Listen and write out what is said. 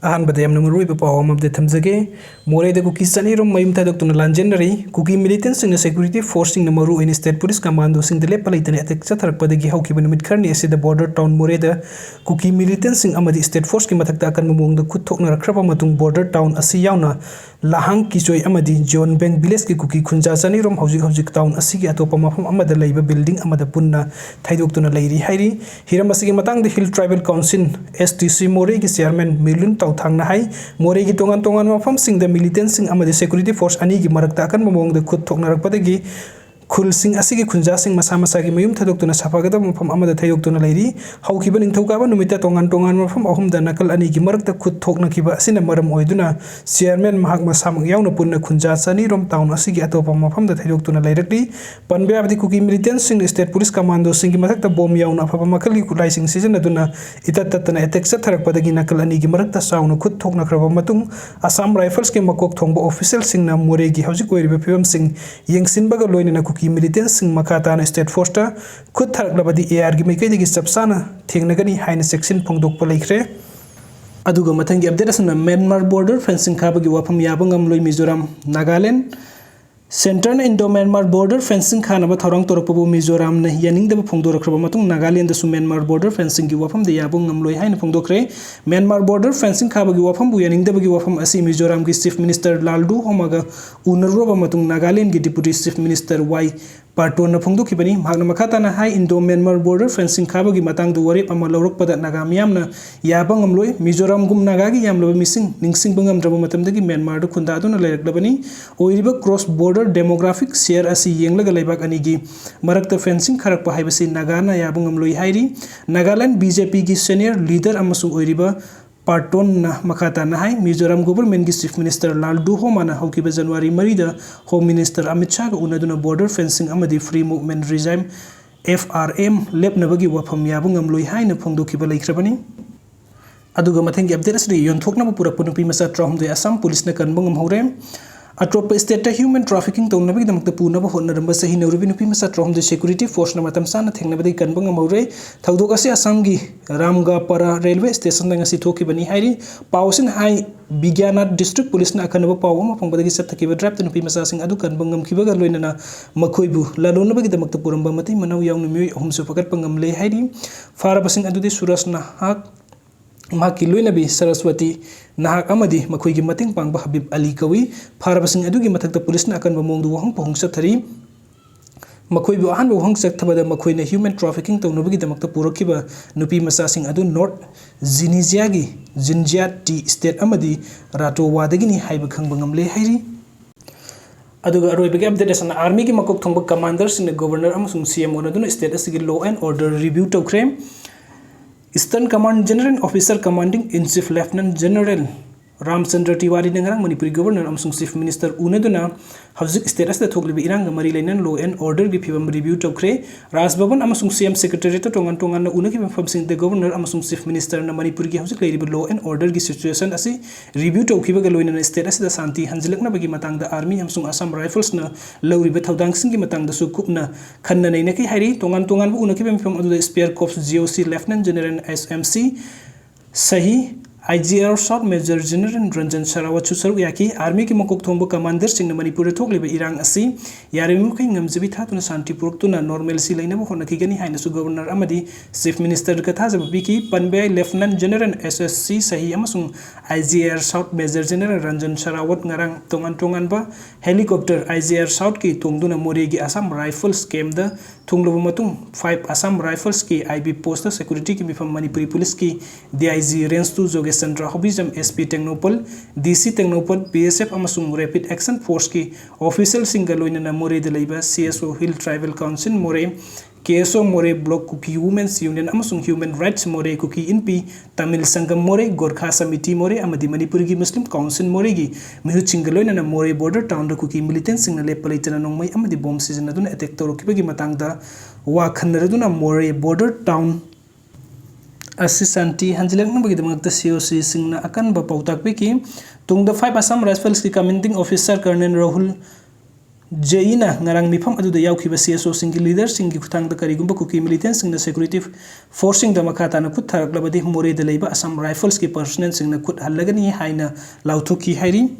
अहानबदे यamna मरुइबा पाव अमबदे थमजगे मोरेदा कुकी सनी रोम मयुम थादोक्तुना लांजेनरी कुकी मिलिटेंट्स सिंग सेक्यूरिटी फोर्स सिंग मरु इन स्टेट पुलिस कमांडो सिंग दले पलाइतने अटैक चथरपदगी हौकिब नुमित खरनी असिदा बॉर्डर टाउन मोरेदा कुकी मिलिटेंट्स सिंग अमदि स्टेट फोर्स की मथकता अकन ममोंग खुद थोकनरखरबा मतुंग बॉर्डर टाउन असि यावना लाहंग किचोय अमदि जोन बैंक विलेज की कुकी खुंजा सनी रोम हौजिक टाउन असि की अतोपा मफम अमदा लैबा बिल्डिंग अमदा पुन्ना थाइदोक्तुना लैरी हाइरी हिरम असि की मतंग hill tribal council STC Moreh की चेयरमैन मिलुन तौथांगना हाई मोरे की तोंगान मफम सिंग द मिलिटेंट सिंग अमदि सेक्यूरिटी फोर्स अनि की मरकता अकन ममोंग खुद थोकनरकपदगी खुलसिंग असिगी खुंजासिंग मसा मसागी मयुम थादोक्तुना साफागदा मफम अमदा थाइदोक्तुना लैरी हौकिब निंथौकाबा नुमिता तोंगान मफम अहुमदा नकल अनि की मरकता खुद थोकनखिबा असिना मरम ओइदुना चेयरमैन महक मसामक यावना पुन्ना खुंजा सनी रोम टाउन असिगी अतोपा मफम दा थाइदोक्तुना लैरकली पनबेआबदि कुकी मिलिटेंट सिंग स्टेट पुलिस कमांडो सिंग की मथकता बॉम्ब यावना अफबा मखलगी खुलाइसिंग सिजनदुना इततना अटैक चथरकपदगी नकल अनि की मरकता साउना खुद थोकनखरबा मतुंग असम राइफल्स के मकोक थोंबा ऑफिशियल सिंगना मोरेगी हौजिक ओइरिबा फिवम सिंग यंगसिनबगा लोइनना कुकी मिलिटेंट सिंग मखाताना स्टेट फोर्स ता खुद थरकलबदी एआर की मैकैदगी चपसाना थेंगनगनी हाइन सेक्शन फोंदोकपा लैख्रे अदुगा मथंगी अपडेट असना म्यांमार बॉर्डर फेंसिंग खाबगी वाफम याबंगम लोइ Mizoram Nagaland centre Indo Myanmar border fencing खानबा थौरंग तोरकपबु मिजोरम न यानिंगदब फोंदोरखरबा मतुंग नागालैंड दसु म्यांमार बॉर्डर फेंसिंग की वाफम दे याबंगम लोइ हाइन फोंदोखरे म्यांमार बॉर्डर फेंसिंग खाबगी वाफम बु यानिंगदबगी वाफम असि मिजोरम की चीफ मिनिस्टर लालडू होमागा उनरुबा मतुंग नागालैंड की deputy chief minister Y Patton फोंदोखिबनी मागना मखाताना हाई इंडो म्यांमार बॉर्डर फेंसिंग खाबगी मतंग वरेप अमा लौरकपदा नागा मियामना याबंगम लोइ मिजोरम गुम नागागी यामलब मिसिंग निंगसिंग बंगम द्रब मतमदगी म्यांमार दु खुंदादुना लैरकलबनी ओइरिबा क्रॉस बॉर्डर डेमोग्राफिक शेयर असि येंगलगा लैबाक अनिगी मरकता फेंसिंग खरकपा हाइबसि नागाना याबंगम लोइ हाइरी नागालैंड बीजेपी की सीनियर लीडर अमसु ओइरिबा पार्टोन मखाताना हाई मिजोरम गवर्नमेंट की चीफ मिनिस्टर लालडू होमाना हौकिबा जनवरी मरीदा होम मिनिस्टर अमित शाह का उनदुना बॉर्डर फेंसिंग अमदी फ्री मूवमेंट रिजाइम FRM लेपनबगी वाफम याबंगम लोइ हाइन फोंदोखिबा लैख्रबनी अदुगा मथंगी अपडेट असरि योंथोकनबा पुरकपा नुपी मसा 3 असम पुलिस न कनबंगम हौरे अटोप स्टेट ह्यूमन ट्राफिकिंग तौनबगीदमक्ता पुनबा होनरंबा सही नौरबी नुपी मसा 3 सेक्यूरिटी फोर्स न मतम साना थेंगनबदि कनबंगम हौरे थौदोक असि असम की रामगापरा रेलवे स्टेशन दंगसी थोकिबनी हाइरी पावसिन हाई बिज्ञानाथ डिस्ट्रिक्ट पुलिस न अखनबा पाव अमा फंगबदगी सत्थकिबा ड्राइव नुपी मसा सिंग अदु कनबंगम खिबगा लोइनना मखोइबु लालोनबगीदमक्ता पुरंबा मति मनौ यावनु मियोय अहुमसु फगतपंगम ले हाइरी फारबसिंग अदुदि सुरस नाहक माकी लोइनबी सरस्वती नाहक अमदी मखोइगी मतिंग पांगबा हबीब अली कवी फारबसिंग अदुगी मथकता पुलिस न अकनबा मोंगदु वहंग पहुंग सथरी मखोइबु अहानबा वहंग सथबदा मखोइना ह्यूमन ट्राफिकिंग तौनबगीदमक्ता पुरखिबा नुपी मसासिंग अदु नॉर्थ जिनिजियागी जिनजिया टी स्टेट अमदी राटोवादगिनी हाइबा खंगबंगमले हाइरी अदुगा अरोइबगे अपडेट असना आर्मी की मकोक थोंबा कमांडर सिंग गवर्नर अमसुंग सीएम ओनदुना स्टेट असगी लॉ एंड ऑर्डर रिव्यू तौख्रे eastern command general officer commanding in chief lieutenant general Ramchandra Tiwari नंगरंग मणिपुरी गवर्नर अमसुंग चीफ मिनिस्टर उनदुना हौजिक स्टेट असदा थोकलिबि इरांग मरी लैनन लॉ एंड ऑर्डर की फिवम रिव्यू तौख्रे राजभवन अमसुंग सीएम सेक्रेटरीट तोंगान तोंगान उनकी मफमसिंग द गवर्नर अमसुंग चीफ मिनिस्टर न मणिपुर की हौजिक लैरिबि लॉ एंड ऑर्डर की सिचुएशन असि रिव्यू तौखिबगा लोइनन स्टेट असदा शांति हंजिलकनबगी मतंगदा आर्मी अमसुंग असम राइफल्स न लौरिबि थौदांगसिंग की मतंगदसु कुपना खन्ना नैनकी हाइरी तोंगान तोंगान उनकी मफम अदुदा spear corps GOC lieutenant general SMC Sahi IGR south major general Ranjan Sarawat सुसरु याकी आर्मी की मकोक थोंबो कमांडर सिंग मणिपुर थोकलिबे इरांग असि यारिमखै ngमजबि थातुना शांति पुरक्तुना नॉर्मलसी लैनबो होनखिगनी हाइनसु गवर्नर अमदी चीफ मिनिस्टर कथा जबबि पनबे लेफ्टिनेंट जनरल SSC सही अमसुंग IGR south major general Ranjan Sarawat ngarang तोंगान तोंगानबा हेलीकॉप्टर IGR साउथ की तोंगदुना मोरेगी असम राइफल्स कैम्प द थुंगलबो मतुंग 5 असम राइफल्स की IB पोस्ट सिक्योरिटी की मिफम मणिपुरी पुलिस की DIG रेंज 2 जोगे सेंट्रल हॉबिजम SP Tengnoupal DC Tengnoupal PSF अमसुंग रैपिड एक्शन फोर्स की ऑफिशियल सिंगल लोइनना मोरेद लैबा CSO hill tribal council Moreh KSO Moreh block Kuki women's union अमसुंग ह्यूमन राइट्स मोरे कुकी इनपी तमिल संगम मोरे गोरखा समिति मोरे अमदी मणिपुर की मुस्लिम काउंसिल मोरे की मिहु चिंगलोइनना मोरे बॉर्डर टाउन द कुकी मिलिटेंट सिंगना लेपलैतना नोंमै अमदी बॉम्ब सिजनदुना अटैक तौरखिबगी मतंगदा वा खन्नरदुना मोरे बॉर्डर टाउन असि शांति हंजिलकनबगीदमक्ता COC सिंगना अकनबा पौताकपि की तुंगदा 5 असम राइफल्स की commanding officer colonel Rahul JENA ngarang mifam aduda yaukhiba CSO singi leader singi khutangda karigumba Kuki militant singna security forcing da makhatana khut tharaklabadi Morehda leiba Assam Rifles ki personnel singna khut hallagani haina lauthuki hairi